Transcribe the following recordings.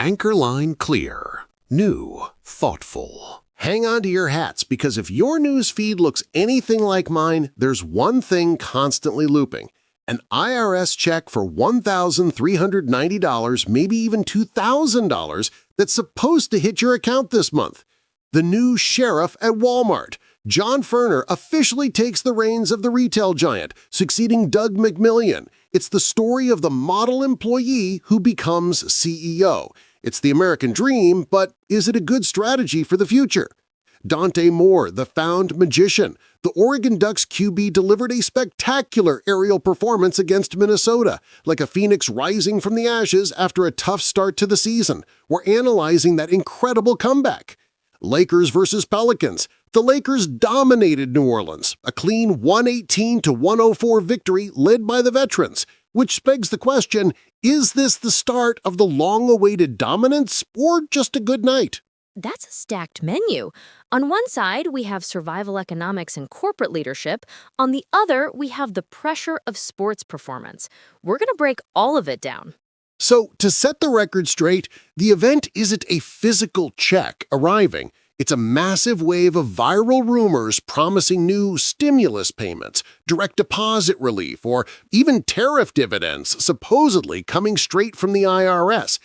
Anchor line clear. New. Thoughtful. Hang on to your hats, because if your news feed looks anything like mine, there's one thing constantly looping. An IRS check for $1,390, maybe even $2,000, that's supposed to hit your account this month. The new sheriff at Walmart, John Furner, officially takes the reins of the retail giant, succeeding Doug McMillon. It's the story of the model employee who becomes CEO. It's the American dream, but is it a good strategy for the future? Dante, the found magician. The Oregon Ducks QB delivered a spectacular aerial performance against Minnesota, like a phoenix rising from the ashes after a tough start to the season. We're analyzing that incredible comeback. LakersVsPelicans. The Lakers dominated New Orleans, a clean 118-104 victory led by the veterans, which begs the question, is this the start of the long-awaited dominance or just a good night? That's a stacked menu. On one side, we have survival economics and corporate leadership. On the other, we have the pressure of sports performance. We're going to break all of it down. So, to set the record straight, the event isn't a physical check arriving. It's a massive wave of viral rumors promising new stimulus payments, direct deposit relief, or even tariff dividends supposedly coming straight from the IRS.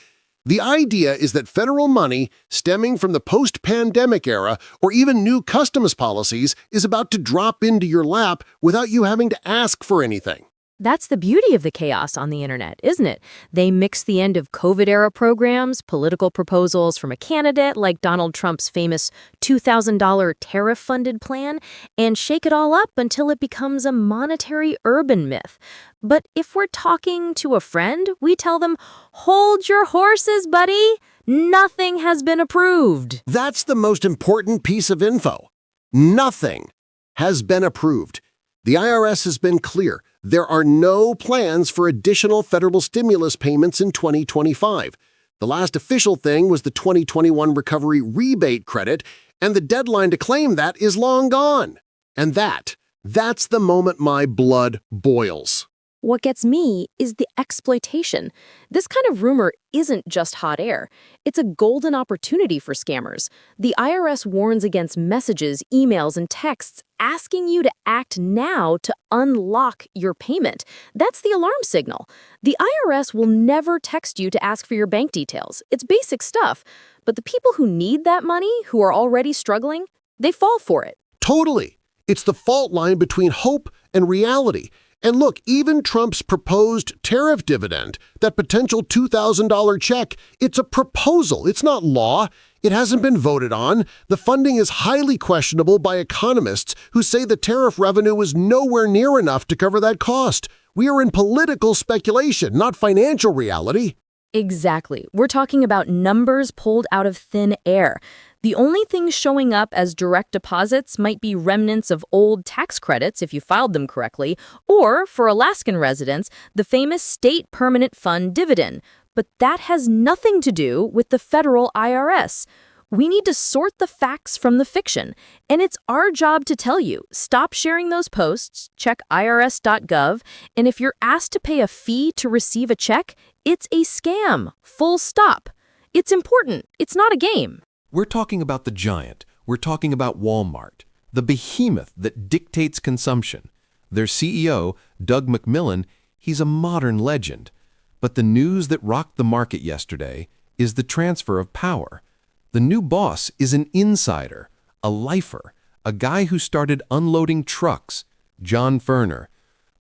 The idea is that federal money stemming from the post-pandemic era or even new customs policies is about to drop into your lap without you having to ask for anything. That's the beauty of the chaos on the internet, isn't it? They mix the end of COVID-era programs, political proposals from a candidate like Donald Trump's famous $2,000 tariff-funded plan, and shake it all up until it becomes a monetary urban myth. But if we're talking to a friend, we tell them, hold your horses, buddy. Nothing has been approved. That's the most important piece of info. Nothing has been approved. The IRS has been clear. There are no plans for additional federal stimulus payments in 2025. The last official thing was the 2021 Recovery Rebate Credit, and the deadline to claim that is long gone. And that's the moment my blood boils. What gets me is the exploitation. This kind of rumor isn't just hot air. It's a golden opportunity for scammers. The IRS warns against messages, emails, and texts asking you to act now to unlock your payment. That's the alarm signal. The IRS will never text you to ask for your bank details. It's basic stuff. But the people who need that money, who are already struggling, they fall for it. Totally. It's the fault line between hope and reality. And look, even Trump's proposed tariff dividend, that potential $2,000 check, it's a proposal. It's not law. It hasn't been voted on. The funding is highly questionable by economists who say the tariff revenue is nowhere near enough to cover that cost. We are in political speculation, not financial reality. Exactly. We're talking about numbers pulled out of thin air. The only things showing up as direct deposits might be remnants of old tax credits if you filed them correctly, or, for Alaskan residents, the famous state permanent fund dividend. But that has nothing to do with the federal IRS. We need to sort the facts from the fiction, and it's our job to tell you. Stop sharing those posts, check irs.gov, and if you're asked to pay a fee to receive a check, it's a scam. Full stop. It's important. It's not a game. We're talking about the giant. We're talking about Walmart, the behemoth that dictates consumption. Their CEO, Doug McMillon, he's a modern legend. But the news that rocked the market yesterday is the transfer of power. The new boss is an insider, a lifer, a guy who started unloading trucks, John Furner.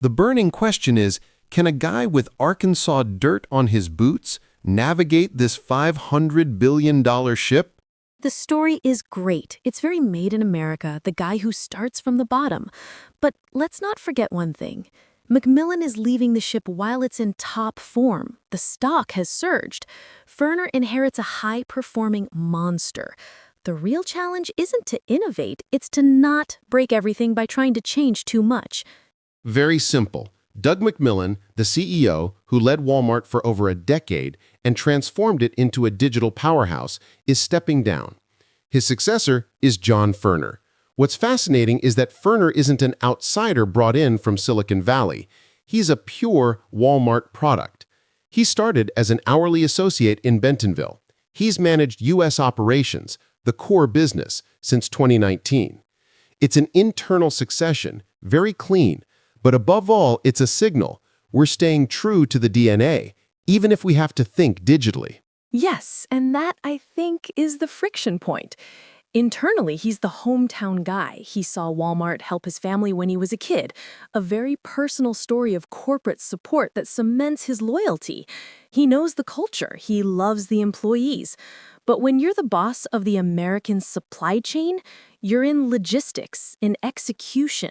The burning question is, can a guy with Arkansas dirt on his boots navigate this $500 billion ship? The story is great. It's very made in America, the guy who starts from the bottom. But let's not forget one thing. McMillon is leaving the ship while it's in top form. The stock has surged. Furner inherits a high-performing monster. The real challenge isn't to innovate, it's to not break everything by trying to change too much. Very simple. Doug McMillon, the CEO, who led Walmart for over a decade and transformed it into a digital powerhouse, is stepping down. His successor is John Furner. What's fascinating is that Furner isn't an outsider brought in from Silicon Valley. He's a pure Walmart product. He started as an hourly associate in Bentonville. He's managed U.S. operations, the core business, since 2019. It's an internal succession, very clean, but above all, it's a signal. We're staying true to the DNA, even if we have to think digitally. Yes, and that, I think, is the friction point. Internally, he's the hometown guy. He saw Walmart help his family when he was a kid. A very personal story of corporate support that cements his loyalty. He knows the culture. He loves the employees. But when you're the boss of the American supply chain, you're in logistics, in execution.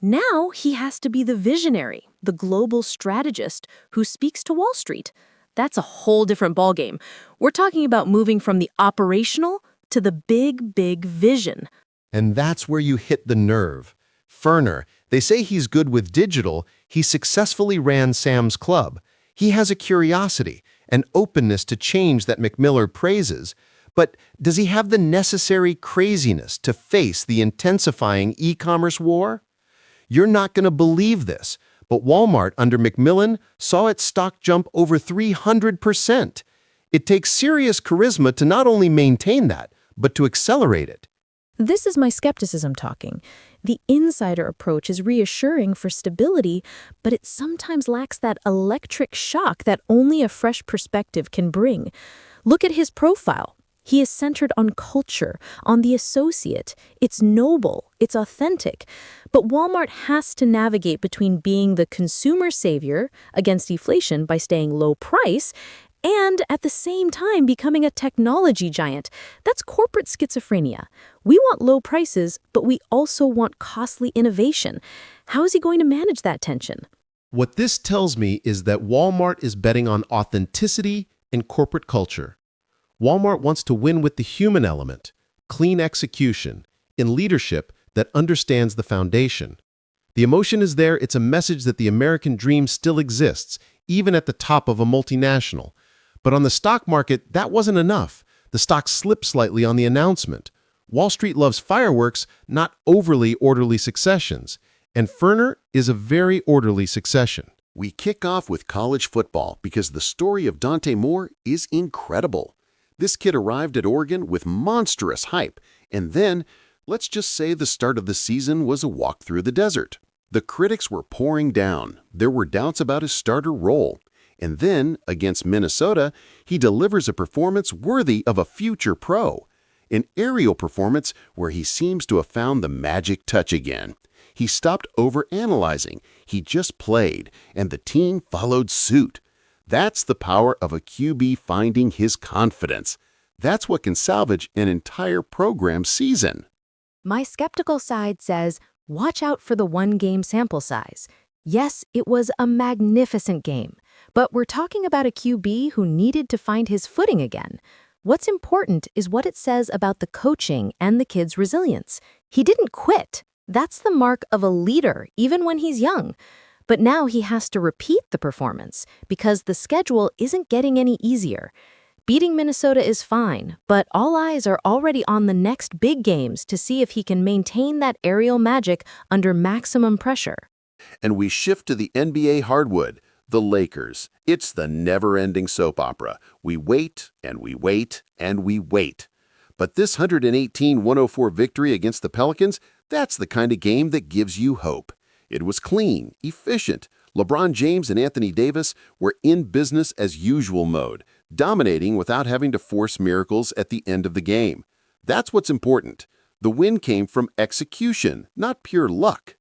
Now he has to be the visionary, the global strategist who speaks to Wall Street. That's a whole different ballgame. We're talking about moving from the operational to the big, big vision. And that's where you hit the nerve. Furner, they say he's good with digital. He successfully ran Sam's Club. He has a curiosity, an openness to change that McMillan praises. But does he have the necessary craziness to face the intensifying e-commerce war? You're not going to believe this, but Walmart under McMillan saw its stock jump over 300%. It takes serious charisma to not only maintain that, but to accelerate it. This is my skepticism talking. The insider approach is reassuring for stability, but it sometimes lacks that electric shock that only a fresh perspective can bring. Look at his profile. He is centered on culture, on the associate. It's noble, it's authentic. But Walmart has to navigate between being the consumer savior against deflation by staying low price and at the same time becoming a technology giant. That's corporate schizophrenia. We want low prices, but we also want costly innovation. How is he going to manage that tension? What this tells me is that Walmart is betting on authenticity and corporate culture. Walmart wants to win with the human element, clean execution, in leadership that understands the foundation. The emotion is there. It's a message that the American dream still exists, even at the top of a multinational. But on the stock market, that wasn't enough. The stock slipped slightly on the announcement. Wall Street loves fireworks, not overly orderly successions. And Furner is a very orderly succession. We kick off with college football because the story of Dante Moore is incredible. This kid arrived at Oregon with monstrous hype, and then, let's just say the start of the season was a walk through the desert. The critics were pouring down. There were doubts about his starter role. And then, against Minnesota, he delivers a performance worthy of a future pro. An aerial performance where he seems to have found the magic touch again. He stopped overanalyzing. He just played, and the team followed suit. That's the power of a QB finding his confidence. That's what can salvage an entire program season. My skeptical side says, watch out for the one-game sample size. Yes, it was a magnificent game, but we're talking about a QB who needed to find his footing again. What's important is what it says about the coaching and the kid's resilience. He didn't quit. That's the mark of a leader, even when he's young. But now he has to repeat the performance because the schedule isn't getting any easier. Beating Minnesota is fine, but all eyes are already on the next big games to see if he can maintain that aerial magic under maximum pressure. And we shift to the NBA hardwood, the Lakers. It's the never-ending soap opera. We wait, and we wait, and we wait. But this 118-104 victory against the Pelicans, that's the kind of game that gives you hope. It was clean, efficient. LeBron James and Anthony Davis were in business as usual mode, dominating without having to force miracles at the end of the game. That's what's important. The win came from execution, not pure luck.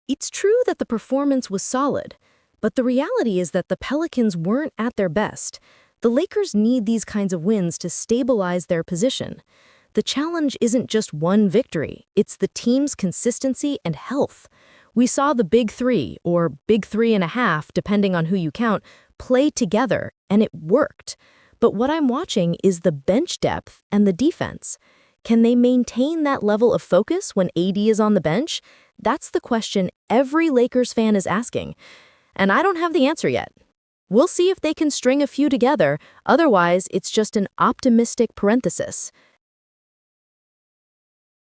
It's true that the performance was solid, but the reality is that the Pelicans weren't at their best. The Lakers need these kinds of wins to stabilize their position. The challenge isn't just one victory, it's the team's consistency and health. We saw the big three, or big 3.5, depending on who you count, play together, and it worked. But what I'm watching is the bench depth and the defense. Can they maintain that level of focus when AD is on the bench? That's the question every Lakers fan is asking. And I don't have the answer yet. We'll see if they can string a few together, otherwise it's just an optimistic parenthesis.